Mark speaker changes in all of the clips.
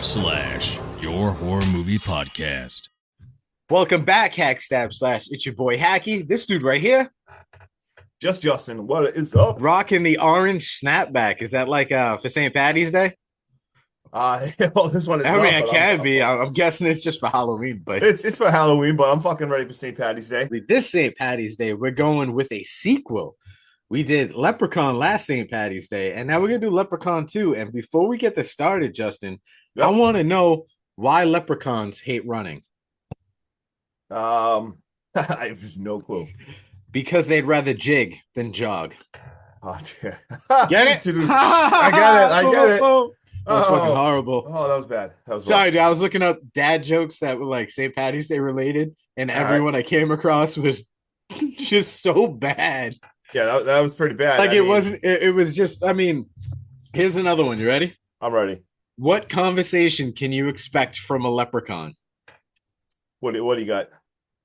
Speaker 1: your horror movie podcast.
Speaker 2: Welcome back, Hackstab / it's your boy Hacky. This dude right here,
Speaker 3: Just Justin, what is up?
Speaker 2: rocking the orange snapback. Is that like for St. Patty's Day?
Speaker 3: Well, this one is.
Speaker 2: I
Speaker 3: not,
Speaker 2: mean, it
Speaker 3: but
Speaker 2: can be. I'm guessing it's just for Halloween, but
Speaker 3: it's for Halloween. But I'm fucking ready for St. Patty's Day.
Speaker 2: this St. Patty's Day, we're going with a sequel. We did Leprechaun last St. Patty's Day, and now we're gonna do Leprechaun 2. And before we get this started, Justin,
Speaker 3: Yep.
Speaker 2: I want to know why leprechauns hate running.
Speaker 3: I have just no clue.
Speaker 2: Because they'd rather jig than jog.
Speaker 3: Oh, dear.
Speaker 2: Get it?
Speaker 3: I get it.
Speaker 2: That was fucking horrible.
Speaker 3: Oh, that was bad. That was
Speaker 2: Sorry,
Speaker 3: rough.
Speaker 2: dude. I was looking up dad jokes that were like St. Patty's Day related, and everyone I came across was just so bad.
Speaker 3: Yeah, that was pretty bad.
Speaker 2: Like it was just, I mean, here's another one. You ready?
Speaker 3: I'm ready.
Speaker 2: What conversation can you expect from a leprechaun?
Speaker 3: What do you got?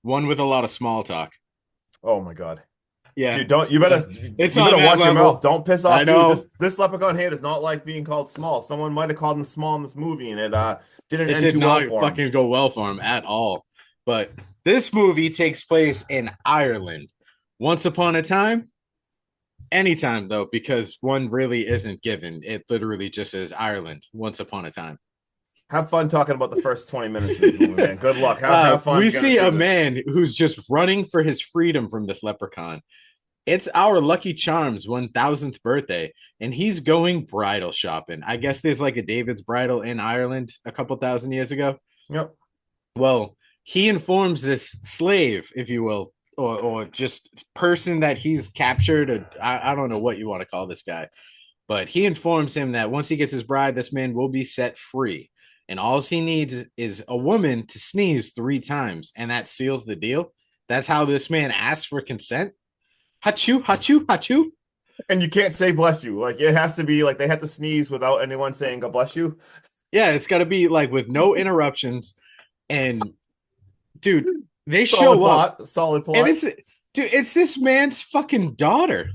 Speaker 2: One with a lot of small talk.
Speaker 3: Oh my god.
Speaker 2: Yeah.
Speaker 3: You better
Speaker 2: It's
Speaker 3: you
Speaker 2: on
Speaker 3: better
Speaker 2: that
Speaker 3: watch your
Speaker 2: level.
Speaker 3: mouth. Don't piss off,
Speaker 2: I know.
Speaker 3: dude. This leprechaun here does not like being called small. Someone might have called him small in this movie, and it didn't
Speaker 2: It
Speaker 3: end
Speaker 2: did
Speaker 3: too
Speaker 2: not
Speaker 3: well for him.
Speaker 2: fucking go well for him at all. But this movie takes place in Ireland. Once upon a time, anytime though, because one really isn't given. It literally just says Ireland. Once upon a time.
Speaker 3: Have fun talking about the first 20 minutes of this movie, man. Good luck. Have fun.
Speaker 2: We
Speaker 3: getting
Speaker 2: see
Speaker 3: through
Speaker 2: a
Speaker 3: this.
Speaker 2: man who's just running for his freedom from this leprechaun. It's our Lucky Charms 1000th birthday, and he's going bridal shopping. I guess there's like a David's bridal in Ireland a couple thousand years ago.
Speaker 3: Yep.
Speaker 2: Well, he informs this slave, if you will, or just person that he's captured. Or, I don't know what you want to call this guy, but he informs him that once he gets his bride, this man will be set free. And all he needs is a woman to sneeze 3 times, and that seals the deal. That's how this man asks for consent. Hachu, hachu, hachu.
Speaker 3: And you can't say bless you. Like, it has to be like they have to sneeze without anyone saying God bless you.
Speaker 2: Yeah, it's got to be like with no interruptions. And dude, they show up.
Speaker 3: Solid plot.
Speaker 2: And it's this man's fucking daughter.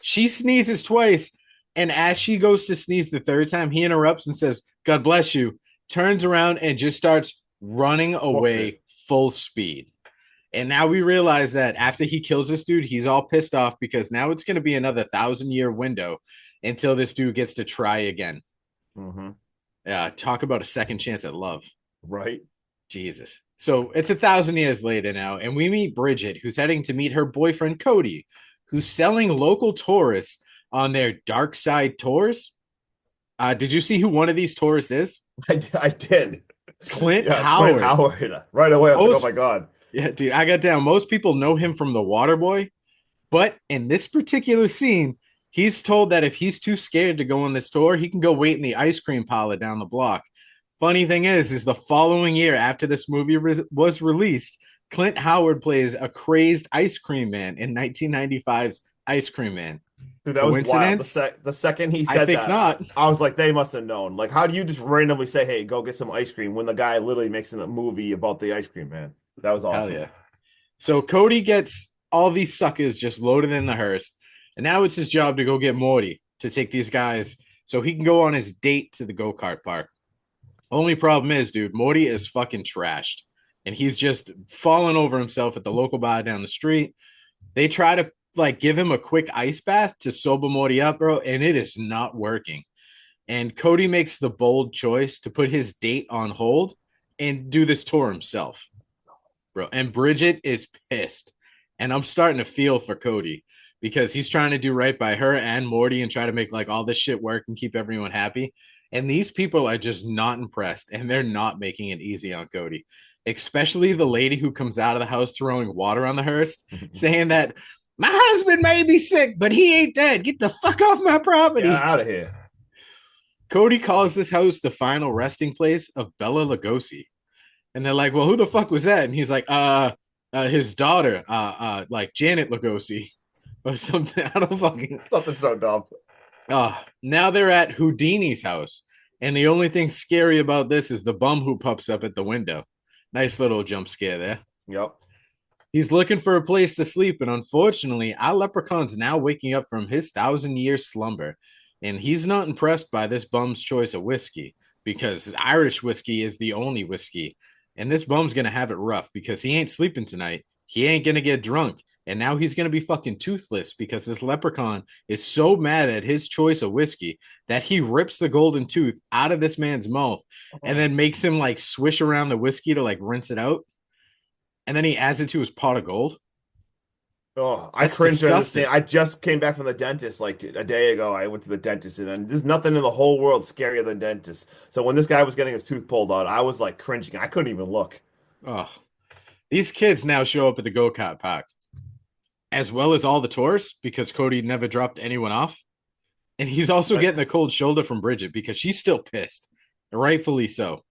Speaker 2: She sneezes twice, and as she goes to sneeze the 3rd time, he interrupts and says, God bless you, turns around and just starts running away full speed. And now we realize that after he kills this dude, he's all pissed off because now it's going to be another 1,000-year window until this dude gets to try again.
Speaker 3: Mm-hmm.
Speaker 2: Yeah, talk about a second chance at love.
Speaker 3: Right.
Speaker 2: Jesus. So it's 1,000 years later now, and we meet Bridget, who's heading to meet her boyfriend, Cody, who's selling local tourists on their dark side tours. Did you see who one of these tourists is?
Speaker 3: I did.
Speaker 2: Clint Howard.
Speaker 3: Clint Howard. Right away, I was like, oh my god.
Speaker 2: Yeah, dude, I got down. Most people know him from The Waterboy, but in this particular scene, he's told that if he's too scared to go on this tour, he can go wait in the ice cream parlor down the block. Funny thing is the following year after this movie was released, Clint Howard plays a crazed ice cream man in 1995's Ice Cream Man.
Speaker 3: Dude, that was wild.
Speaker 2: Coincidence?
Speaker 3: The second he said
Speaker 2: think
Speaker 3: that,
Speaker 2: not.
Speaker 3: I was like, they must have known. Like, how do you just randomly say, hey, go get some ice cream when the guy literally makes a movie about the ice cream man? That was awesome.
Speaker 2: Hell yeah. So Cody gets all these suckers just loaded in the hearse, and now it's his job to go get Morty to take these guys so he can go on his date to the go-kart park. Only problem is, dude, Morty is fucking trashed, and he's just falling over himself at the local bar down the street. They try to like give him a quick ice bath to sober Morty up, bro, and it is not working. And Cody makes the bold choice to put his date on hold and do this tour himself, bro. And Bridget is pissed, and I'm starting to feel for Cody because he's trying to do right by her and Morty and try to make like all this shit work and keep everyone happy. And these people are just not impressed, and they're not making it easy on Cody, especially the lady who comes out of the house throwing water on the hearse, saying that my husband may be sick, but he ain't dead. Get the fuck off my property.
Speaker 3: Get out of here.
Speaker 2: Cody calls this house the final resting place of Bella Lugosi. And they're like, well, who the fuck was that? And he's like, his daughter, like Janet Lugosi or something. I don't fucking.
Speaker 3: Something so dumb.
Speaker 2: Now they're at Houdini's house. And the only thing scary about this is the bum who pops up at the window. Nice little jump scare there.
Speaker 3: Yep.
Speaker 2: He's looking for a place to sleep, and unfortunately, our leprechaun's now waking up from his 1,000-year slumber, and he's not impressed by this bum's choice of whiskey. because Irish whiskey is the only whiskey. And this bum's going to have it rough because he ain't sleeping tonight. He ain't going to get drunk. And now he's going to be fucking toothless because this leprechaun is so mad at his choice of whiskey that he rips the golden tooth out of this man's mouth and then makes him like swish around the whiskey to like rinse it out. And then he adds it to his pot of gold.
Speaker 3: Oh, I cringe at this thing. I just came back from the dentist like a day ago. I went to the dentist, and there's nothing in the whole world scarier than dentists. So when this guy was getting his tooth pulled out, I was like cringing. I couldn't even look.
Speaker 2: Oh, these kids now show up at the go-kart park, as well as all the tourists, because Cody never dropped anyone off. And he's also getting a cold shoulder from Bridget because she's still pissed, rightfully so.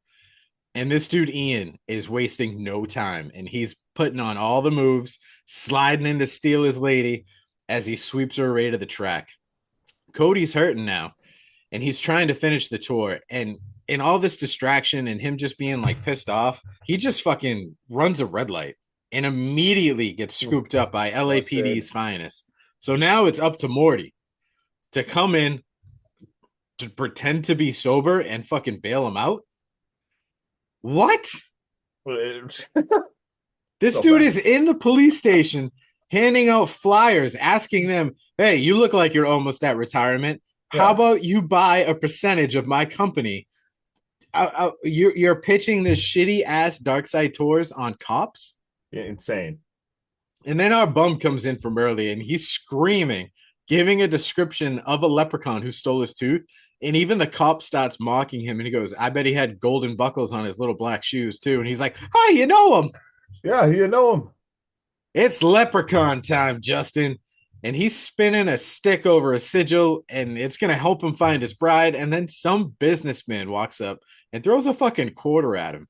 Speaker 2: And this dude, Ian, is wasting no time. And he's putting on all the moves, sliding in to steal his lady as he sweeps her away to the track. Cody's hurting now, and he's trying to finish the tour. And in all this distraction and him just being like pissed off, he just fucking runs a red light and immediately gets scooped up by LAPD's finest. So now it's up to Morty to come in, to pretend to be sober and fucking bail him out. What? This dude is in the police station handing out flyers, asking them, hey, you look like you're almost at retirement. How about you buy a percentage of my company? You're pitching this shitty ass dark side tours on cops?
Speaker 3: Yeah, insane.
Speaker 2: And then our bum comes in from early and he's screaming, giving a description of a leprechaun who stole his tooth. And even the cop starts mocking him and he goes, I bet he had golden buckles on his little black shoes too. And he's like, hi, you know him.
Speaker 3: Yeah, you know him.
Speaker 2: It's leprechaun time, Justin. And he's spinning a stick over a sigil and it's going to help him find his bride. And then some businessman walks up and throws a fucking quarter at him.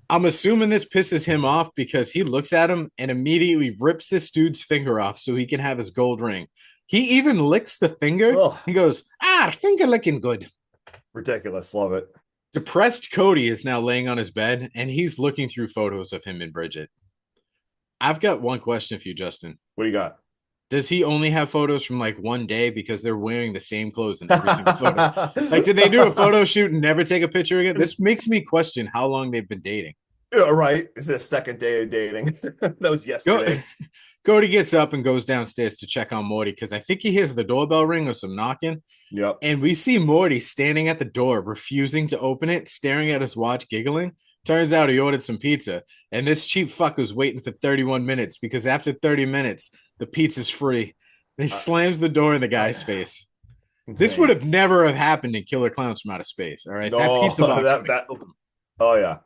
Speaker 2: I'm assuming this pisses him off because he looks at him and immediately rips this dude's finger off so he can have his gold ring. He even licks the finger. Ugh. He goes, finger licking good.
Speaker 3: Ridiculous. Love it.
Speaker 2: Depressed Cody is now laying on his bed and he's looking through photos of him and Bridget. I've got one question for you, Justin.
Speaker 3: What do you got?
Speaker 2: Does he only have photos from like one day because they're wearing the same clothes in every single photo? Like, did they do a photo shoot and never take a picture again? This makes me question how long they've been dating.
Speaker 3: Yeah, right. It's the second day of dating. That was yesterday.
Speaker 2: Cody gets up and goes downstairs to check on Morty because I think he hears the doorbell ring or some knocking.
Speaker 3: Yep.
Speaker 2: And we see Morty standing at the door, refusing to open it, staring at his watch, giggling. Turns out he ordered some pizza. And this cheap fuck was waiting for 31 minutes because after 30 minutes, the pizza's free. And he slams the door in the guy's face. Insane. This would have never have happened in Killer Clowns from Outer Space. All right.
Speaker 3: No,
Speaker 2: that pizza box.
Speaker 3: Oh, yeah.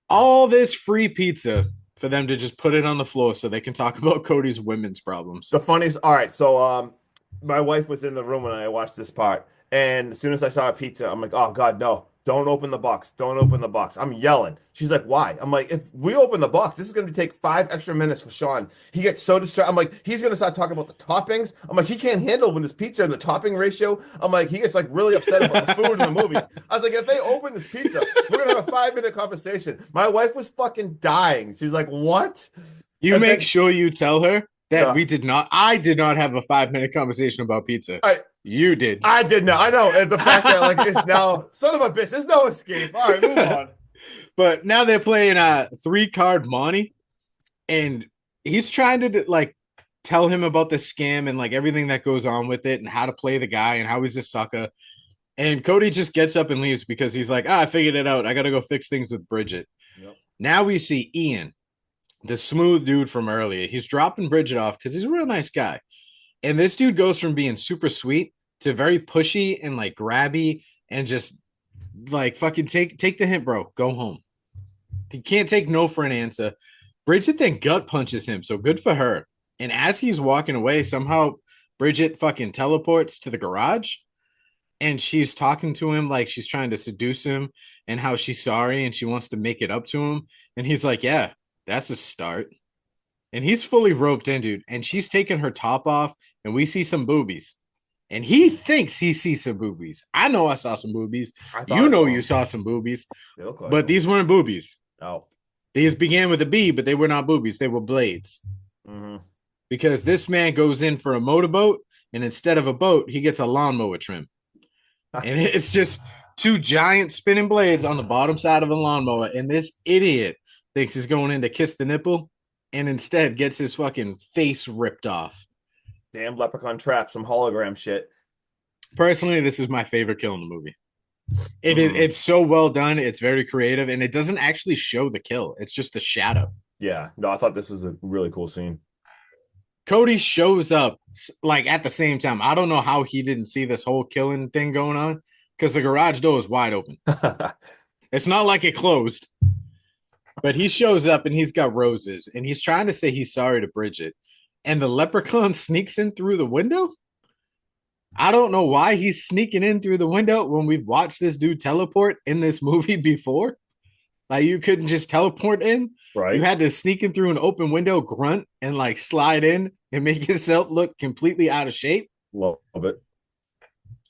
Speaker 2: All this free pizza for them to just put it on the floor so they can talk about Cody's women's problems.
Speaker 3: The funniest, all right, so my wife was in the room when I watched this part, and as soon as I saw a pizza, I'm like, oh, God, no. Don't open the box. Don't open the box. I'm yelling. She's like, why? I'm like, if we open the box, this is going to take 5 extra minutes for Sean. He gets so distracted. I'm like, he's going to start talking about the toppings. I'm like, he can't handle when this pizza and the topping ratio. I'm like, he gets like really upset about the food in the movies. I was like, if they open this pizza, we're going to have a 5-minute conversation. My wife was fucking dying. She's like, what?
Speaker 2: You make sure you tell her that I did not have a 5-minute conversation about pizza. You did.
Speaker 3: I did not. I know. And the fact that like it's now, son of a bitch, there's no escape. All right, move on.
Speaker 2: But now they're playing 3-card Monty, and he's trying to like tell him about the scam and like everything that goes on with it and how to play the guy and how he's a sucker. And Cody just gets up and leaves because he's like, I figured it out. I got to go fix things with Bridget. Yep. Now we see Ian, the smooth dude from earlier. He's dropping Bridget off because he's a real nice guy. And this dude goes from being super sweet to very pushy and like grabby and just like fucking take the hint, bro. Go home. He can't take no for an answer. Bridget then gut punches him, so good for her. And as he's walking away, somehow Bridget fucking teleports to the garage and she's talking to him like she's trying to seduce him and how she's sorry and she wants to make it up to him. And he's like, yeah, that's a start. And he's fully roped in, dude. And she's taking her top off and we see some boobies. And he thinks he sees some boobies. I know I saw some boobies. You know you saw some boobies. But these weren't boobies.
Speaker 3: No.
Speaker 2: These began with a B, but they were not boobies. They were blades.
Speaker 3: Mm-hmm.
Speaker 2: Because this man goes in for a motorboat, and instead of a boat, he gets a lawnmower trim. And it's just two giant spinning blades on the bottom side of a lawnmower, and this idiot thinks he's going in to kiss the nipple and instead gets his fucking face ripped off.
Speaker 3: Damn Leprechaun trap, some hologram shit.
Speaker 2: Personally, this is my favorite kill in the movie. It's so well done. It's very creative, and it doesn't actually show the kill. It's just a shadow.
Speaker 3: Yeah, no, I thought this was a really cool scene.
Speaker 2: Cody shows up like at the same time. I don't know how he didn't see this whole killing thing going on because the garage door is wide open. It's not like it closed, but he shows up and he's got roses and he's trying to say he's sorry to Bridget. And the leprechaun sneaks in through the window. I don't know why he's sneaking in through the window when we've watched this dude teleport in this movie before. Like, you couldn't just teleport in.
Speaker 3: Right.
Speaker 2: You had to sneak in through an open window, grunt, and like slide in and make yourself look completely out of shape.
Speaker 3: Love it.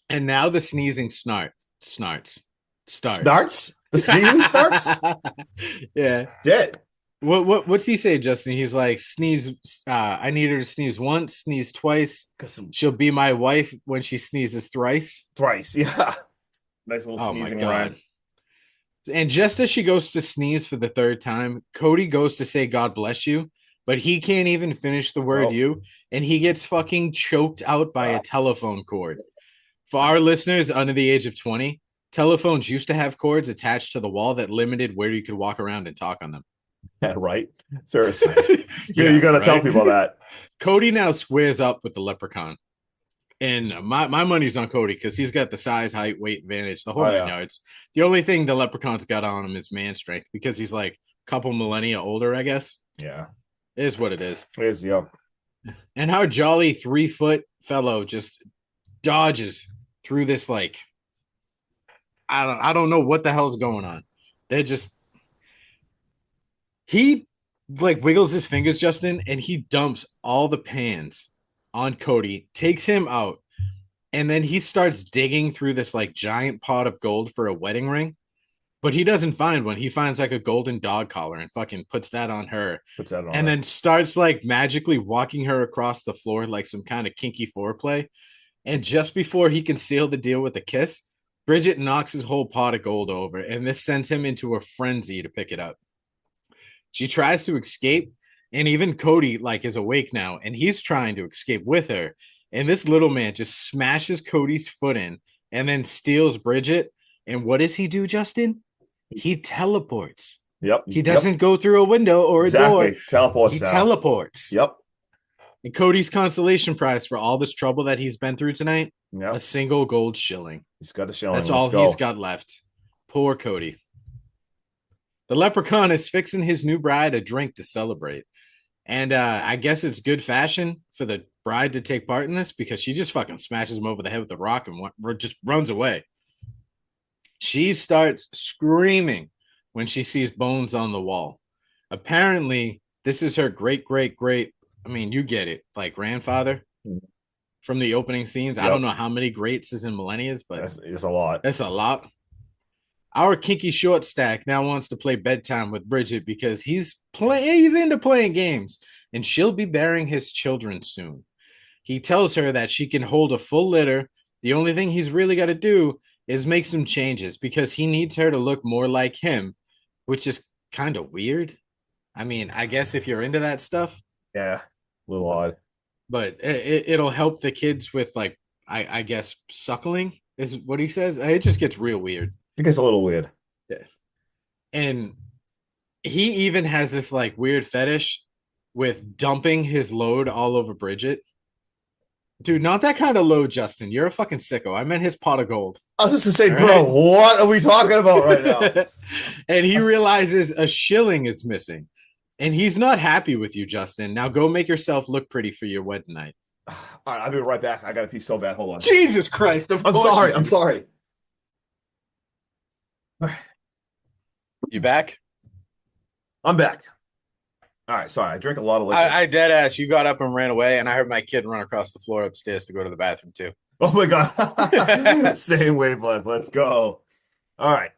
Speaker 2: And now the sneezing starts.
Speaker 3: Starts? The sneezing starts?
Speaker 2: Yeah.
Speaker 3: Dead.
Speaker 2: What's he say, Justin? He's like, sneeze. I need her to sneeze once, sneeze twice. She'll be my wife when she sneezes thrice.
Speaker 3: Thrice, yeah. Nice little sneezing rhyme.
Speaker 2: And just as she goes to sneeze for the third time, Cody goes to say God bless you, but he can't even finish the word you, and he gets fucking choked out by a telephone cord. For our listeners under the age of 20, telephones used to have cords attached to the wall that limited where you could walk around and talk on them.
Speaker 3: Yeah, right. Seriously. Yeah, you got to tell people that.
Speaker 2: Cody now squares up with the leprechaun. And my money's on Cody because he's got the size, height, weight advantage, the whole nine yards. The only thing the leprechaun's got on him is man strength because he's like a couple millennia older, I guess.
Speaker 3: Yeah.
Speaker 2: It is what it is.
Speaker 3: It is, yeah.
Speaker 2: And how jolly 3-foot fellow just dodges through this, like, I don't know what the hell's going on. They're just, he like wiggles his fingers, Justin, and he dumps all the pans on Cody, takes him out, and then he starts digging through this like giant pot of gold for a wedding ring, but he doesn't find one. He finds like a golden dog collar and fucking puts that on her, then starts like magically walking her across the floor like some kind of kinky foreplay. And just before he can seal the deal with a kiss, Bridget knocks his whole pot of gold over, and this sends him into a frenzy to pick it up. She tries to escape, and even Cody like is awake now, and he's trying to escape with her. And this little man just smashes Cody's foot in and then steals Bridget. And what does he do, Justin? He teleports.
Speaker 3: Yep.
Speaker 2: He doesn't go through a window or a door. He teleports.
Speaker 3: Yep.
Speaker 2: And Cody's consolation prize for all this trouble that he's been through tonight, a single gold shilling.
Speaker 3: He's got a shilling.
Speaker 2: That's all he's got left. Poor Cody. The leprechaun is fixing his new bride a drink to celebrate. And I guess it's good fashion for the bride to take part in this because she just fucking smashes him over the head with the rock and just runs away. She starts screaming when she sees bones on the wall. Apparently, this is her great, I mean, you get it, like grandfather from the opening scenes. Yep. I don't know how many greats is in millennials, but
Speaker 3: it's a lot.
Speaker 2: That's a lot. Our kinky short stack now wants to play bedtime with Bridget because he's into playing games, and she'll be bearing his children soon. He tells her that she can hold a full litter. The only thing he's really got to do is make some changes because he needs her to look more like him, which is kind of weird. I mean, I guess if you're into that stuff.
Speaker 3: Yeah, a little odd.
Speaker 2: But it'll help the kids with, like, I guess, suckling is what he says. It just gets real weird.
Speaker 3: It gets a little weird.
Speaker 2: Yeah. And he even has this like weird fetish with dumping his load all over Bridget. Dude, not that kind of load, Justin. You're a fucking sicko. I meant his pot of gold.
Speaker 3: I was just to say, bro, what are we talking about right now?
Speaker 2: And he realizes a shilling is missing. And he's not happy with you, Justin. Now go make yourself look pretty for your wedding night.
Speaker 3: All right, I'll be right back. I got to pee so bad. Hold on.
Speaker 2: Jesus Christ.
Speaker 3: I'm sorry.
Speaker 2: You back?
Speaker 3: I'm back. All right, sorry. I drink a lot of liquor.
Speaker 2: I dead ass. You got up and ran away, and I heard my kid run across the floor upstairs to go to the bathroom too.
Speaker 3: Oh my god. Same wavelength. Let's go. All right.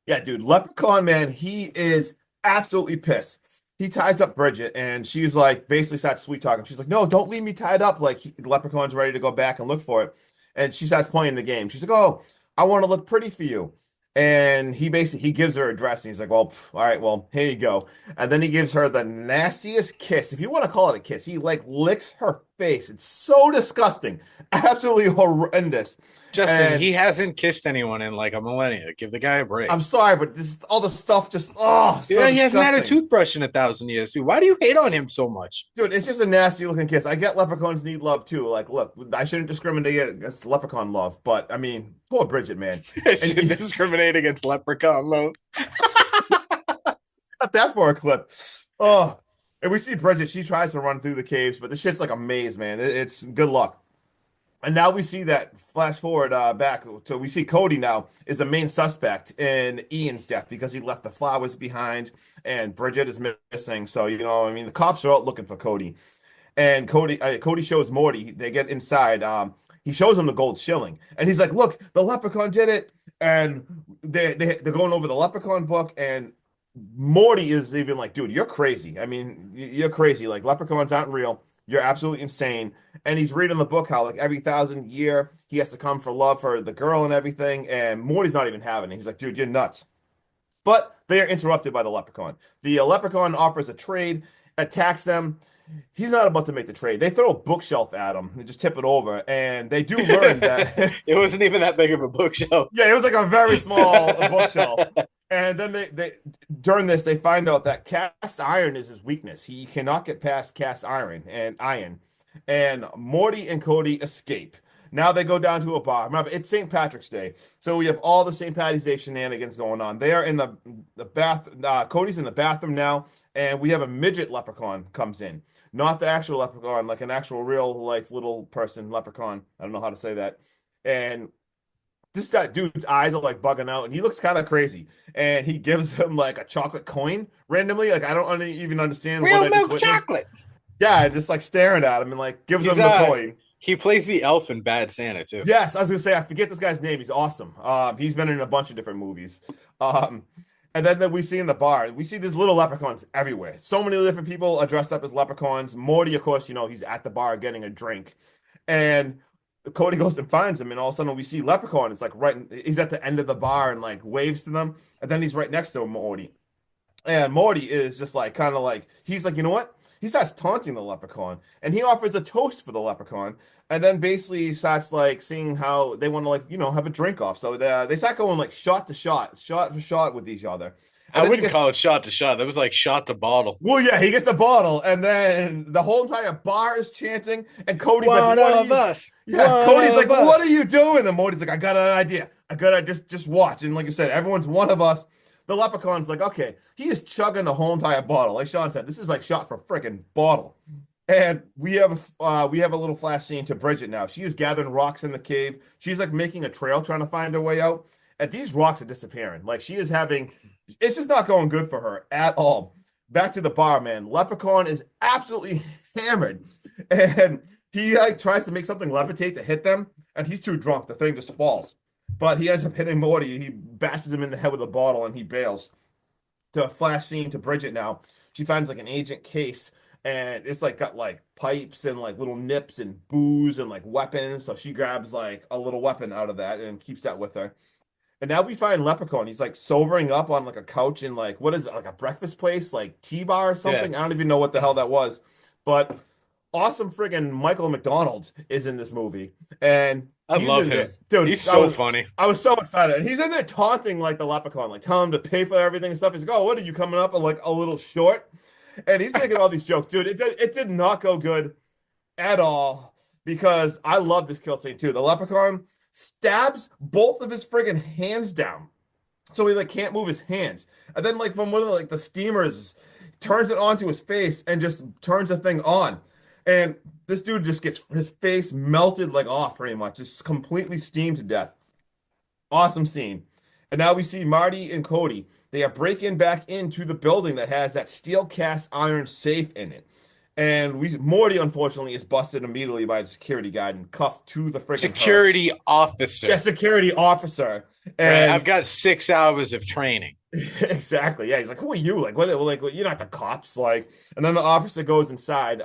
Speaker 3: Yeah, dude. Leprechaun, man, he is absolutely pissed. He ties up Bridget, and she's like, basically starts sweet talking. She's like, no, don't leave me tied up. Like, Leprechaun's ready to go back and look for it. And she starts playing the game. She's like, "Oh, I want to look pretty for you." And he gives her a dress, and he's like, "Well, all right, well, here you go." And then he gives her the nastiest kiss, if you want to call it a kiss. He like licks her face. It's so disgusting, absolutely horrendous.
Speaker 2: Justin,
Speaker 3: And
Speaker 2: he hasn't kissed anyone in like a millennia. Give the guy a break.
Speaker 3: I'm sorry, but this all the stuff just so
Speaker 2: Yeah, he hasn't had a
Speaker 3: disgusting.
Speaker 2: toothbrush in 1,000 years, dude. Why do you hate on him so much?
Speaker 3: Dude, it's just a nasty looking kiss. I get leprechauns need love too. Like, look, I shouldn't discriminate against leprechaun love, but I mean, poor Bridget, man.
Speaker 2: It
Speaker 3: And
Speaker 2: should discriminate against leprechaun love.
Speaker 3: got that for a clip. Oh, and we see Bridget. She tries to run through the caves, but the shit's like a maze, man. It's good luck. And now we see that flash forward back. So we see Cody now is the main suspect in Ian's death because he left the flowers behind and Bridget is missing. So, I mean, the cops are out looking for Cody. And Cody shows Morty. They get inside. He shows him the gold shilling. And he's like, look, the leprechaun did it. And they're going over the leprechaun book. And Morty is even like, dude, you're crazy. I mean, you're crazy. Like, leprechauns aren't real. You're absolutely insane. And he's reading the book how like every 1,000 year he has to come for love for the girl and everything. And Morty's not even having it. He's like, dude, you're nuts. But they are interrupted by the leprechaun. The leprechaun offers a trade, attacks them. He's not about to make the trade. They throw a bookshelf at him and just tip it over. And they do learn that
Speaker 2: It wasn't even that big of a bookshelf.
Speaker 3: yeah, it was like a very small bookshelf. And then they during this they find out that cast iron is his weakness. He cannot get past cast iron and iron. And Morty and Cody escape. Now they go down to a bar. Remember, it's St. Patrick's Day, so we have all the St. Patty's Day shenanigans going on. They are in the bath. Cody's in the bathroom now, and we have a midget leprechaun comes in, not the actual leprechaun, like an actual real life little person leprechaun. I don't know how to say that. And this guy, dude's eyes are like bugging out, and he looks kind of crazy. And he gives him like a chocolate coin randomly. Like I don't even understand
Speaker 2: Real
Speaker 3: what I just
Speaker 2: milk
Speaker 3: witnessed.
Speaker 2: chocolate.
Speaker 3: Yeah, just like staring at him and like gives
Speaker 2: He's,
Speaker 3: him the coin.
Speaker 2: He plays the elf in Bad Santa too.
Speaker 3: Yes, I was gonna say I forget this guy's name. He's awesome. He's been in a bunch of different movies. And then we see in the bar, we see these little leprechauns everywhere. So many different people are dressed up as leprechauns. Morty, of course, he's at the bar getting a drink, and Cody goes and finds him, and all of a sudden we see Leprechaun. It's like he's at the end of the bar and like waves to them, and then he's right next to him, Morty. And Morty is just like kind of like he's like, you know what? He starts taunting the leprechaun, and he offers a toast for the leprechaun, and then basically starts like seeing how they want to like have a drink off. So they start going like shot to shot, shot for shot with each other. And
Speaker 2: I wouldn't call it shot to shot. That was like shot to bottle.
Speaker 3: Well, yeah, he gets a bottle, and then the whole entire bar is chanting, and Cody's like,
Speaker 2: One
Speaker 3: "What are
Speaker 2: of
Speaker 3: you?"
Speaker 2: us.
Speaker 3: Yeah,
Speaker 2: One
Speaker 3: Cody's like,
Speaker 2: of us.
Speaker 3: "What are you doing?" And Morty's like, "I got an idea. I gotta just watch." And like you said, everyone's one of us. The leprechaun's like, "Okay," he is chugging the whole entire bottle. Like Sean said, this is like shot for freaking bottle. And we have a little flash scene to Bridget now. She is gathering rocks in the cave. She's like making a trail, trying to find her way out. And these rocks are disappearing. Like she is having, it's just not going good for her at all. Back to the bar, man. Leprechaun is absolutely hammered, and he like tries to make something levitate to hit them, and he's too drunk. The thing just falls. But he ends up hitting Morty. He bashes him in the head with a bottle, and he bails. To a flash scene to Bridget now. She finds like an agent case, and it's like got like pipes and like little nips and booze and like weapons. So she grabs like a little weapon out of that and keeps that with her. And now we find Leprechaun. He's like sobering up on like a couch in like, what is it, like a breakfast place, like T-bar or something?
Speaker 2: Yeah.
Speaker 3: I don't even know what the hell that was. But awesome friggin' Michael McDonald is in this movie. And
Speaker 2: I
Speaker 3: he's
Speaker 2: love
Speaker 3: in
Speaker 2: him.
Speaker 3: there. Dude,
Speaker 2: He's so funny.
Speaker 3: I was so excited. And he's in there taunting like the Leprechaun, like telling him to pay for everything and stuff. He's like, oh, what are you coming up like a little short? And he's making all these jokes. Dude, it did not go good at all because I love this kill scene too. The Leprechaun stabs both of his friggin' hands down. So he like can't move his hands. And then like from one of the, like the steamers turns it onto his face and just turns the thing on. And this dude just gets his face melted like off pretty much. Just completely steamed to death. Awesome scene. And now we see Marty and Cody. They are breaking back into the building that has that steel cast iron safe in it. And Morty, unfortunately, is busted immediately by the security guard and cuffed to the freaking
Speaker 2: Security
Speaker 3: hearse.
Speaker 2: officer.
Speaker 3: Yeah, security officer.
Speaker 2: Right,
Speaker 3: And
Speaker 2: I've got 6 hours of training.
Speaker 3: exactly. Yeah, he's like, who are you? Like, what? Like, you're not the cops. Like, and then the officer goes inside.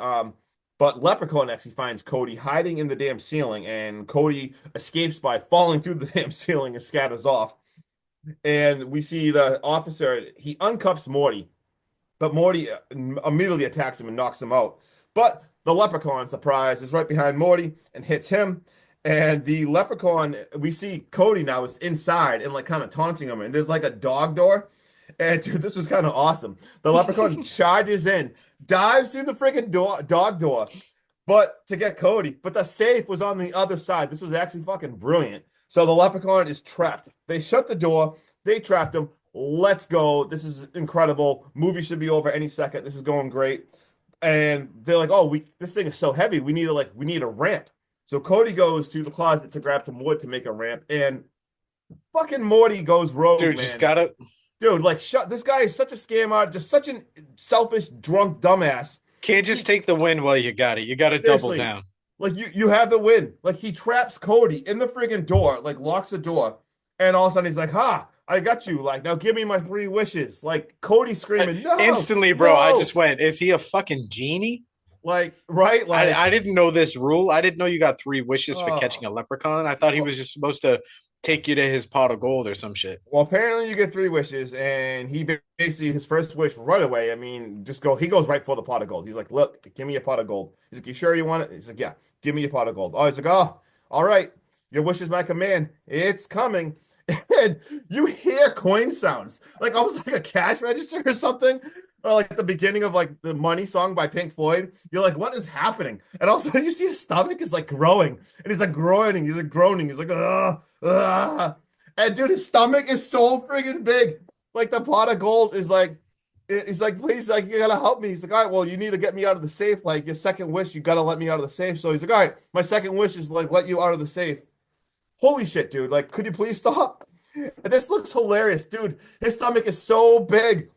Speaker 3: But Leprechaun actually finds Cody hiding in the damn ceiling, and Cody escapes by falling through the damn ceiling and scatters off. And we see the officer, he uncuffs Morty, but Morty immediately attacks him and knocks him out. But the Leprechaun, surprise, is right behind Morty and hits him. And the Leprechaun, we see Cody now is inside and like kind of taunting him. And there's like a dog door. And dude, this was kind of awesome. The Leprechaun charges in, dives through the freaking dog door, but to get Cody. But the safe was on the other side. This was actually fucking brilliant. So the Leprechaun is trapped. They shut the door. They trapped him. Let's go. This is incredible. Movie should be over any second. This is going great. And they're like, oh, this thing is so heavy. We need a ramp. So Cody goes to the closet to grab some wood to make a ramp. And fucking Morty goes rogue,
Speaker 2: Dude,
Speaker 3: man.
Speaker 2: just gotta.
Speaker 3: Dude, like, this guy is such a scam artist, just such a selfish, drunk dumbass.
Speaker 2: Can't just take the win while you got it. You got to double down.
Speaker 3: Like, you have the win. Like, he traps Cody in the friggin' door, like, locks the door. And all of a sudden, he's like, I got you. Like, now give me my 3 wishes. Like, Cody's screaming, no.
Speaker 2: Instantly, bro,
Speaker 3: no.
Speaker 2: I just went, is he a fucking genie?
Speaker 3: Like, right? Like,
Speaker 2: I didn't know this rule. I didn't know you got 3 wishes for catching a leprechaun. I thought he was just supposed to take you to his pot of gold or some shit.
Speaker 3: Well, apparently you get 3 wishes, and he basically, his first wish right away, I mean, he goes right for the pot of gold. He's like, look, give me a pot of gold. He's like, you sure you want it? He's like, yeah, give me a pot of gold. Oh, he's like, oh, all right, your wish is my command. It's coming. And you hear coin sounds, like almost like a cash register or something, or like at the beginning of like the Money song by Pink Floyd. You're like, what is happening? And all of a sudden you see his stomach is like growing, and he's like groaning, he's like groaning, he's like, and dude, his stomach is so friggin' big. Like the pot of gold is like, he's like, please, like, you gotta help me. He's like, all right, well, you need to get me out of the safe. Like your second wish, you gotta let me out of the safe. So he's like, all right, my second wish is like let you out of the safe. Holy shit, dude. Like, could you please stop? And this looks hilarious, dude. His stomach is so big.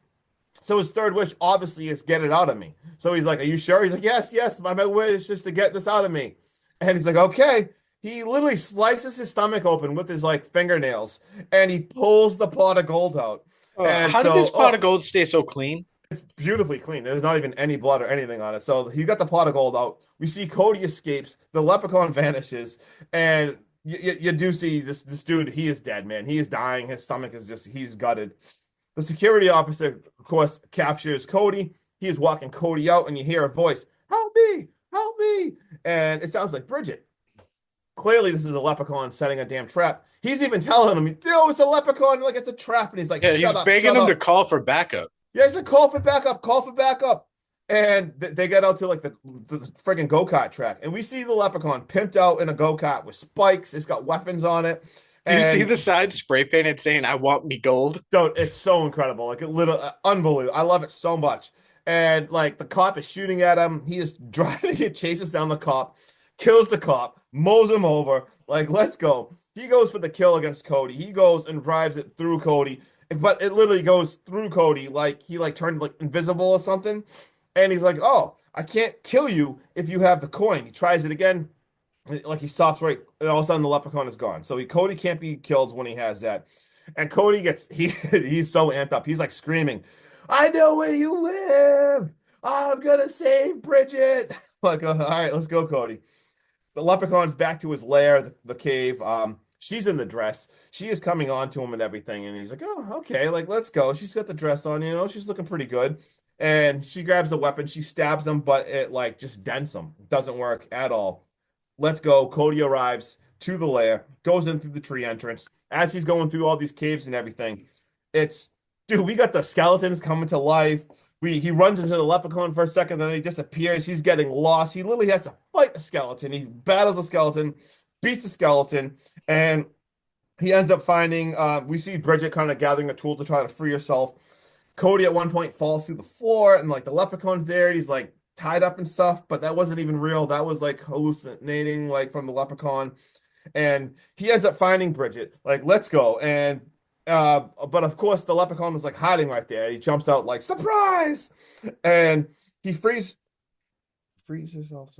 Speaker 3: So his third wish obviously is get it out of me. So he's like, are you sure? He's like, yes, my wish is to get this out of me. And he's like, okay. He literally slices his stomach open with his like fingernails, and he pulls the pot of gold out. And
Speaker 2: how did this pot of gold stay so clean?
Speaker 3: It's beautifully clean. There's not even any blood or anything on it. So he got the pot of gold out. We see Cody escapes. The leprechaun vanishes, and you do see this dude. He is dead, man. He is dying. His stomach is he's gutted. The security officer, of course, captures Cody. He is walking Cody out, and you hear a voice, help me, help me. And it sounds like Bridget. Clearly, this is a leprechaun setting a damn trap. He's even telling him, yo, it's a leprechaun, like it's a trap. And he's like,
Speaker 2: he's begging him to call for backup.
Speaker 3: Yeah, he's like, call for backup. And they get out to like the friggin' go-kart track. And we see the leprechaun pimped out in a go-kart with spikes. It's got weapons on it.
Speaker 2: And you see the side spray painted saying, I want me gold.
Speaker 3: Dude, it's so incredible. Like, unbelievable. I love it so much. And like, the cop is shooting at him. He is driving and chases down the cop, kills the cop, mows him over. Like, let's go. He goes for the kill against Cody. He goes and drives it through Cody. But it literally goes through Cody. Like, he like turned like invisible or something. And he's like, oh, I can't kill you if you have the coin. He tries it again. Like, he stops right, and all of a sudden the leprechaun is gone. So Cody can't be killed when he has that. And Cody he's so amped up. He's like screaming, I know where you live. I'm gonna save Bridget. Like, all right, let's go, Cody. The leprechaun's back to his lair, the cave. She's in the dress. She is coming on to him and everything. And he's like, oh, okay, like, let's go. She's got the dress on, she's looking pretty good. And she grabs a weapon. She stabs him, but it like just dents him. Doesn't work at all. Let's go. Cody arrives to the lair, goes in through the tree entrance. As he's going through all these caves and everything, we got the skeletons coming to life. He runs into the leprechaun for a second, then he disappears. He's getting lost. He literally has to fight the skeleton. He battles the skeleton, beats the skeleton, and he ends up finding, we see Bridget kind of gathering a tool to try to free herself. Cody at one point falls through the floor, and like the leprechaun's there, and he's like tied up and stuff, but that wasn't even real. That was like hallucinating, like from the leprechaun. And he ends up finding Bridget, like, let's go. And but of course the leprechaun was like hiding right there. He jumps out like, surprise, and he frees herself.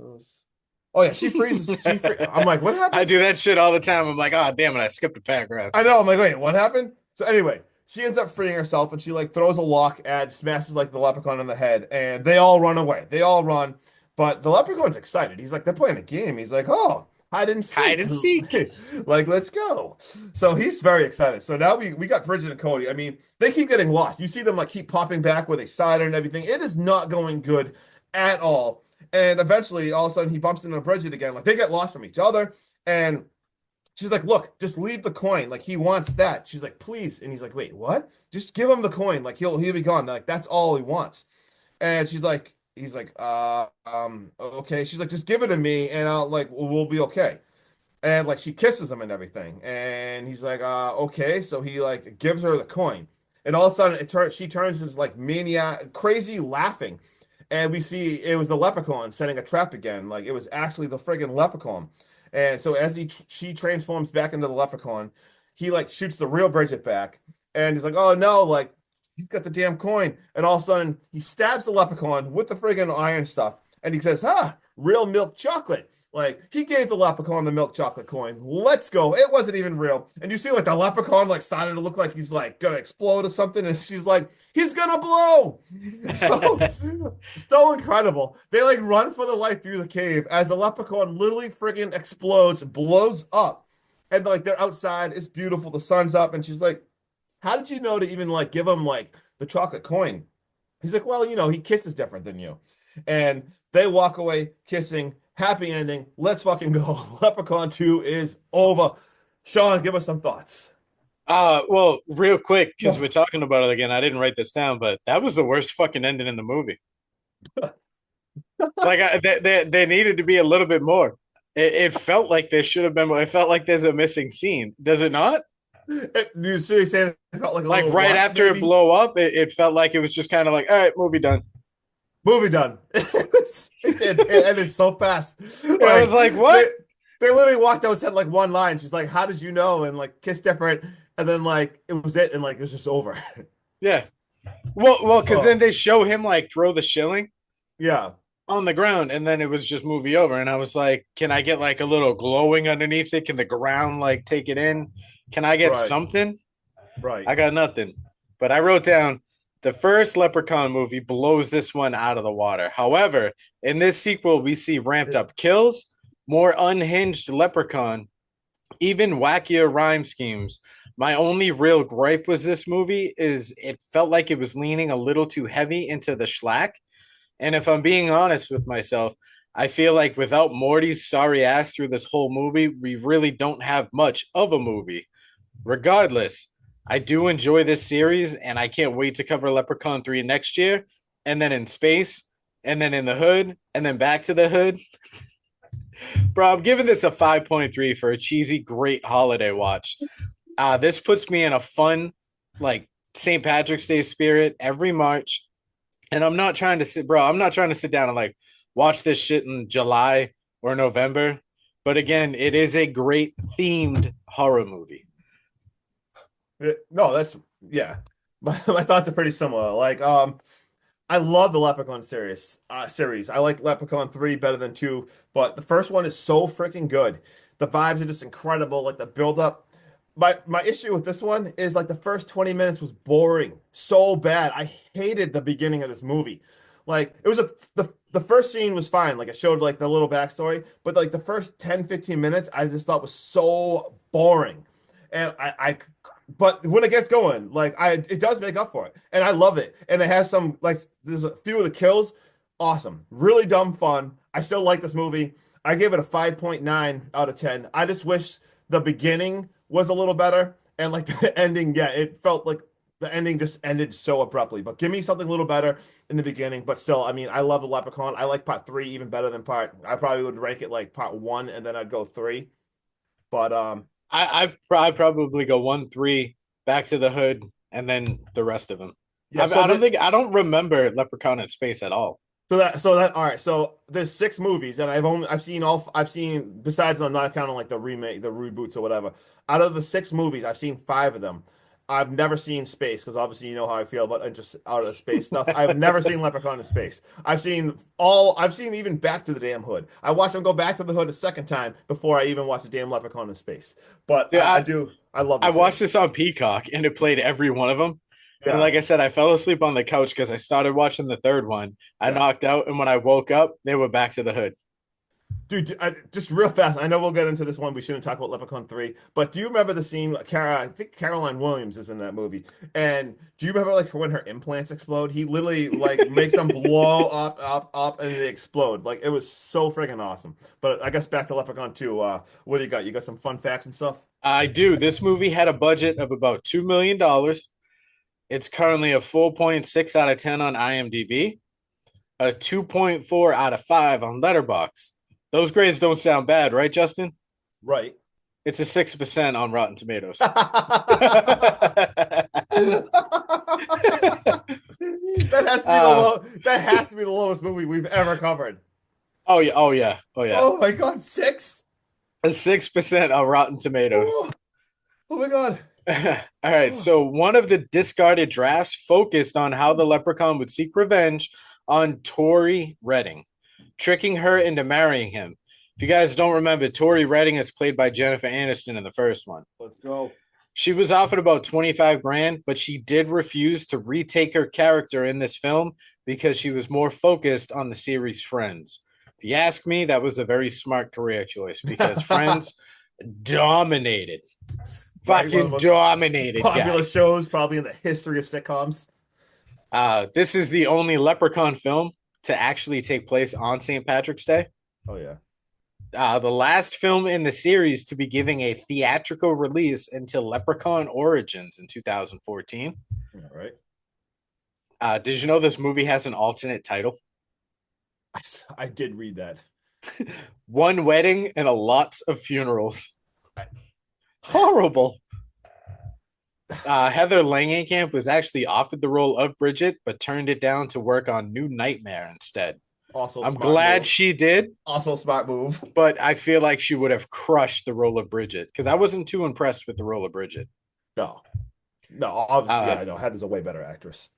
Speaker 3: Oh yeah, she freezes. I'm like, what happened?
Speaker 2: I do that shit all the time. I'm like, oh damn it, I skipped a paragraph.
Speaker 3: I know. I'm like, wait, what happened? So anyway, she ends up freeing herself, and she like throws a lock and smashes like the leprechaun in the head, and they all run away. They all run. But the Leprechaun's excited. He's like, they're playing a game. He's like, oh, hide and
Speaker 2: Hide
Speaker 3: seek.
Speaker 2: and seek.
Speaker 3: Like, let's go. So he's very excited. So now we got Bridget and Cody. I mean, they keep getting lost. You see them like keep popping back where they started and everything. It is not going good at all. And eventually, all of a sudden, he bumps into Bridget again. Like they get lost from each other. And she's like, look, just leave the coin. Like he wants that. She's like, please. And he's like, wait, what? Just give him the coin. Like he'll be gone. They're like, that's all he wants. And he's like, okay. She's like, just give it to me and I'll like, we'll be okay. And like she kisses him and everything. And he's like, okay. So he like gives her the coin. And all of a sudden she turns into like maniac, crazy laughing. And we see it was the leprechaun setting a trap again. Like it was actually the friggin' leprechaun. And so as she transforms back into the leprechaun, he like shoots the real Bridget back. And he's like, oh no, like he's got the damn coin. And all of a sudden he stabs the leprechaun with the friggin' iron stuff. And he says, real milk chocolate. Like he gave the leprechaun the milk chocolate coin. Let's go. It wasn't even real. And you see like the leprechaun like starting to look like he's like gonna explode or something. And she's like, he's gonna blow. So incredible. They like run for the life through the cave as the leprechaun literally friggin' explodes, blows up. And like they're outside. It's beautiful. The sun's up. And she's like, how did you know to even like give him like the chocolate coin? He's like, well, he kisses different than you. And they walk away kissing. Happy ending. Let's fucking go. Leprechaun 2 is over. Sean, give us some thoughts.
Speaker 2: Well, real quick, because we're talking about it again. I didn't write this down, but that was the worst fucking ending in the movie. Like, there needed to be a little bit more. It felt like there should have been more. It felt like there's a missing scene. Does it not?
Speaker 3: You see, saying it felt like a
Speaker 2: Like
Speaker 3: little
Speaker 2: right
Speaker 3: rush,
Speaker 2: after
Speaker 3: maybe?
Speaker 2: it blow up, it felt like it was just kind of like, all right, movie done.
Speaker 3: Movie done. It ended so fast.
Speaker 2: I was like, what?
Speaker 3: They literally walked out and said like one line. She's like, how did you know? And like kiss different. And then like it was it. And like it was just over.
Speaker 2: Yeah. Well, because then they show him like throw the shilling
Speaker 3: Yeah.
Speaker 2: on the ground, and then it was just movie over. And I was like, can I get like a little glowing underneath it? Can the ground like take it in? Can I get something?
Speaker 3: Right.
Speaker 2: I got nothing. But I wrote down the first Leprechaun movie blows this one out of the water. However, in this sequel, we see ramped up kills, more unhinged Leprechaun, even wackier rhyme schemes. My only real gripe was this movie is it felt like it was leaning a little too heavy into the schlack. And if I'm being honest with myself, I feel like without Morty's sorry ass through this whole movie, we really don't have much of a movie. Regardless, I do enjoy this series, and I can't wait to cover Leprechaun 3 next year, and then in space, and then in the hood, and then back to the hood. Bro, I'm giving this a 5.3 for a cheesy, great holiday watch. This puts me in a fun, like, St. Patrick's Day spirit every March. And I'm not trying to sit down and, like, watch this shit in July or November. But again, it is a great themed horror movie.
Speaker 3: No, that's yeah. My thoughts are pretty similar. Like, I love the Leprechaun series. I like Leprechaun 3 better than 2, but the first one is so freaking good. The vibes are just incredible. Like the build up. My issue with this one is like the first 20 minutes was boring, so bad. I hated the beginning of this movie. Like it was the first scene was fine. Like it showed like the little backstory, but like the first 10, 15 minutes, I just thought was so boring. And but when it gets going, like it does make up for it, and I love it. And it has some like there's a few of the kills, awesome, really dumb fun. I still like this movie. I gave it a 5.9 out of 10. I just wish the beginning was a little better, and like the ending, yeah, it felt like the ending just ended so abruptly. But give me something a little better in the beginning. But still, I mean, I love the Leprechaun. I like part 3 even better than part. I probably would rank it like part 1, and then I'd go 3. But
Speaker 2: I'd probably go 1, 3, Back to the Hood, and then the rest of them.
Speaker 3: yeah,
Speaker 2: I don't remember Leprechaun in Space at all.
Speaker 3: So that all right. So there's 6 movies, and I've seen besides I'm not counting like the remake, the reboots or whatever. Out of the 6 movies, I've seen 5 of them. I've never seen Space because obviously you know how I feel about interest out of space stuff. I've never seen Leprechaun in Space. I've seen even Back to the Damn Hood. I watched them go back to the hood a second time before I even watched the damn Leprechaun in Space. But
Speaker 2: Yeah,
Speaker 3: I love
Speaker 2: I
Speaker 3: this
Speaker 2: watched
Speaker 3: series.
Speaker 2: this on Peacock, and it played every one of them. And
Speaker 3: Yeah,
Speaker 2: like I said, I fell asleep on the couch because I started watching the third one. I
Speaker 3: yeah.
Speaker 2: knocked out, and when I woke up, they were back to the hood.
Speaker 3: Dude, just real fast. I know we'll get into this one. We shouldn't talk about Leprechaun 3, but do you remember the scene? I think Caroline Williams is in that movie. And do you remember like when her implants explode? He literally like makes them blow up, up, up, and they explode. Like it was so freaking awesome. But I guess back to Leprechaun 2. What do you got? You got some fun facts and stuff?
Speaker 2: I do. This movie had a budget of about $2 million. It's currently a 4.6 out of 10 on IMDb, a 2.4 out of 5 on Letterboxd. Those grades don't sound bad, right, Justin?
Speaker 3: Right.
Speaker 2: It's a 6% on Rotten Tomatoes.
Speaker 3: That has to be the that has to be the lowest movie we've ever covered.
Speaker 2: Oh yeah, oh yeah, oh yeah.
Speaker 3: Oh my God, 6?
Speaker 2: A 6% on Rotten Tomatoes.
Speaker 3: Oh, oh my God.
Speaker 2: All right,
Speaker 3: Oh.
Speaker 2: so one of the discarded drafts focused on how the leprechaun would seek revenge on Tori Redding, tricking her into marrying him. If you guys don't remember, Tori Redding is played by Jennifer Aniston in the first one.
Speaker 3: Let's go.
Speaker 2: She was offered about 25 grand, but she did refuse to retake her character in this film because she was more focused on the series Friends. If you ask me, that was a very smart career choice because Friends dominated.
Speaker 3: Right, one of the
Speaker 2: Fucking
Speaker 3: most
Speaker 2: dominated,
Speaker 3: popular
Speaker 2: guys.
Speaker 3: shows probably in the history of sitcoms.
Speaker 2: This is the only Leprechaun film to actually take place on St. Patrick's Day.
Speaker 3: Oh yeah.
Speaker 2: The last film in the series to be giving a theatrical release until Leprechaun Origins in 2014.
Speaker 3: All right.
Speaker 2: Did you know this movie has an alternate title?
Speaker 3: I did read that.
Speaker 2: One Wedding and a Lots of Funerals. Horrible. Heather Langenkamp was actually offered the role of Bridget, but turned it down to work on New Nightmare instead.
Speaker 3: Also,
Speaker 2: I'm
Speaker 3: smart
Speaker 2: glad
Speaker 3: move.
Speaker 2: she did,
Speaker 3: Also, smart move.
Speaker 2: but I feel like she would have crushed the role of Bridget because I wasn't too impressed with the role of Bridget.
Speaker 3: No, no. Obviously,
Speaker 2: Uh,
Speaker 3: I know Heather's a way better actress.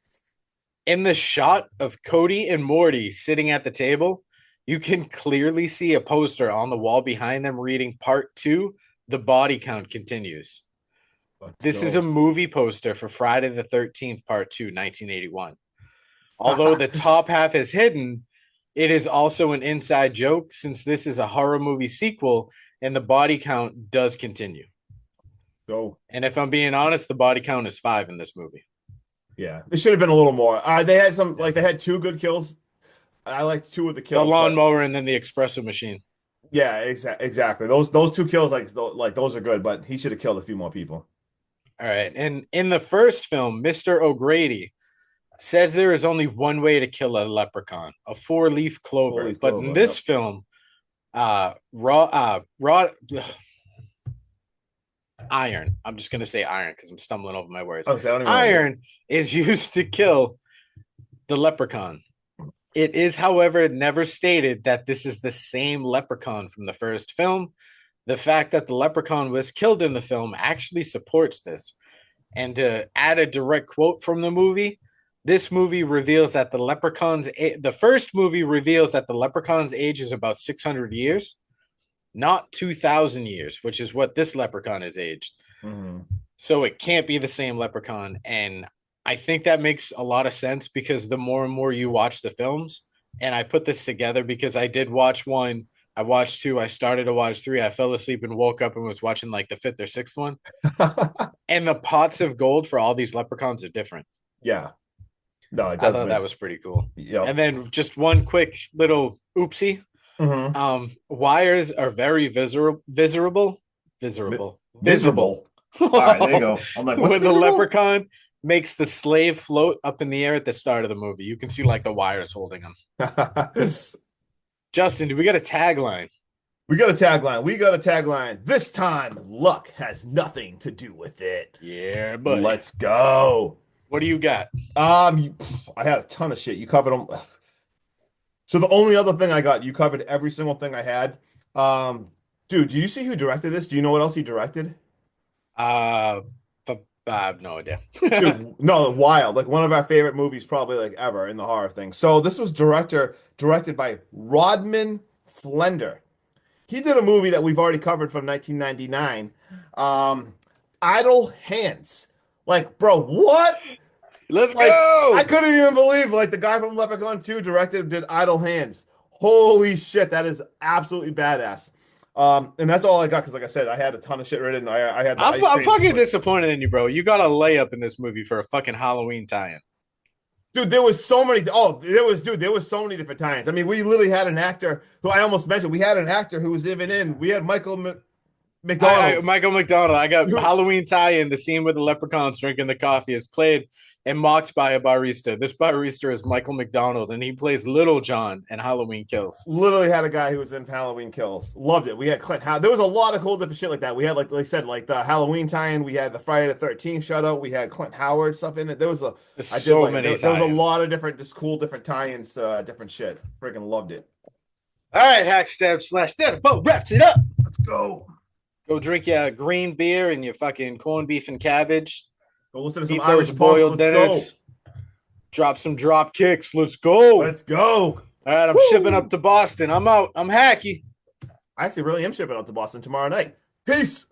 Speaker 2: in the shot of Cody and Morty sitting at the table, you can clearly see a poster on the wall behind them reading Part 2, The Body Count Continues. This is a movie poster for Friday the 13th, Part 2, 1981. Although the top half is hidden, it is also an inside joke since this is a horror movie sequel and the body count does continue.
Speaker 3: Go.
Speaker 2: And if I'm being honest, the body count is 5 in this movie.
Speaker 3: Yeah, it should have been a little more. They had some like they had 2 good kills. I liked 2 of the
Speaker 2: The
Speaker 3: kills.
Speaker 2: lawnmower and then the espresso machine.
Speaker 3: Yeah, exactly. Those 2 kills like those are good, but he should have killed a few more people.
Speaker 2: All right. And in the first film, Mr. O'Grady says there is only one way to kill a leprechaun, a 4-leaf clover.
Speaker 3: Four-leaf
Speaker 2: But
Speaker 3: clover,
Speaker 2: in this
Speaker 3: yep.
Speaker 2: film, iron. I'm just gonna say iron because I'm stumbling over my words.
Speaker 3: Oh, so I don't even know.
Speaker 2: Iron is used to kill the leprechaun. It is, however, never stated that this is the same leprechaun from the first film. The fact that the leprechaun was killed in the film actually supports this. And to add a direct quote from the movie, this movie reveals that the first movie reveals that the leprechaun's age is about 600 years, not 2,000 years, which is what this leprechaun is aged.
Speaker 3: Mhm.
Speaker 2: So it can't be the same leprechaun. And I think that makes a lot of sense because the more and more you watch the films, and I put this together because I did watch 1, I watched 2, I started to watch 3, I fell asleep and woke up and was watching like the 5th or 6th one. And the pots of gold for all these leprechauns are different.
Speaker 3: Yeah. No, it
Speaker 2: I
Speaker 3: does
Speaker 2: thought
Speaker 3: make
Speaker 2: that was pretty cool.
Speaker 3: Yep.
Speaker 2: And then just one quick little oopsie.
Speaker 3: Mhm.
Speaker 2: Wires are very visible.
Speaker 3: Miserable.
Speaker 2: All
Speaker 3: All right, there you go. I'm like, what's
Speaker 2: when the
Speaker 3: miserable?
Speaker 2: leprechaun makes the slave float up in the air at the start of the movie, you can see like the wires holding him. Justin, do we got a tagline?
Speaker 3: We got a tagline. We got a tagline. This time, luck has nothing to do with it.
Speaker 2: Yeah, but
Speaker 3: Let's go.
Speaker 2: what do you got?
Speaker 3: I had a ton of shit. You covered them. So the only other thing I got, you covered every single thing I had. Dude, do you see who directed this? Do you know what else he directed?
Speaker 2: I have no idea.
Speaker 3: Dude, no, Wild, like one of our favorite movies probably like ever in the horror thing. So this was directed by Rodman Flender. He did a movie that we've already covered from 1999, Idle Hands. Like, bro, what?
Speaker 2: Let's
Speaker 3: Like,
Speaker 2: go.
Speaker 3: I couldn't even believe the guy from Leprechaun 2 did Idle Hands. Holy shit, that is absolutely badass. And that's all I got because, like I said, I had a ton of shit written. I had the
Speaker 2: I'm
Speaker 3: ice cream.
Speaker 2: fucking disappointed in you, bro. You got a layup in this movie for a fucking Halloween tie-in.
Speaker 3: Dude, there was so many. Oh, there was so many different times. I mean, we literally had an actor who I almost mentioned. We had an actor who was even in. We had Michael McDonald.
Speaker 2: Michael McDonald. I got
Speaker 3: Who-
Speaker 2: Halloween tie-in. The scene with the leprechauns drinking the coffee is played and mocked by a barista. This barista is Michael McDonald, and he plays Little John in Halloween Kills.
Speaker 3: Literally had a guy who was in Halloween Kills. Loved it. We had Clint Howard. There was a lot of cool different shit like that. We had like I said, like the Halloween tie-in. We had the Friday the 13th shutout. We had Clint Howard stuff in it. There was
Speaker 2: Many
Speaker 3: there was a
Speaker 2: tie-ins.
Speaker 3: lot of different different tie-ins, different shit. Freaking loved it.
Speaker 2: All right, Hackstab / that about wraps it up.
Speaker 3: Let's go.
Speaker 2: Go drink your green beer and your fucking corned beef and cabbage.
Speaker 3: Go listen to some
Speaker 2: Eat
Speaker 3: Irish
Speaker 2: those
Speaker 3: punk.
Speaker 2: boiled
Speaker 3: Let's
Speaker 2: dinners. Drop some drop kicks. Let's go.
Speaker 3: Let's go.
Speaker 2: All right, I'm shipping up to Boston. I'm out. I'm hacky.
Speaker 3: I actually really am shipping out to Boston tomorrow night. Peace.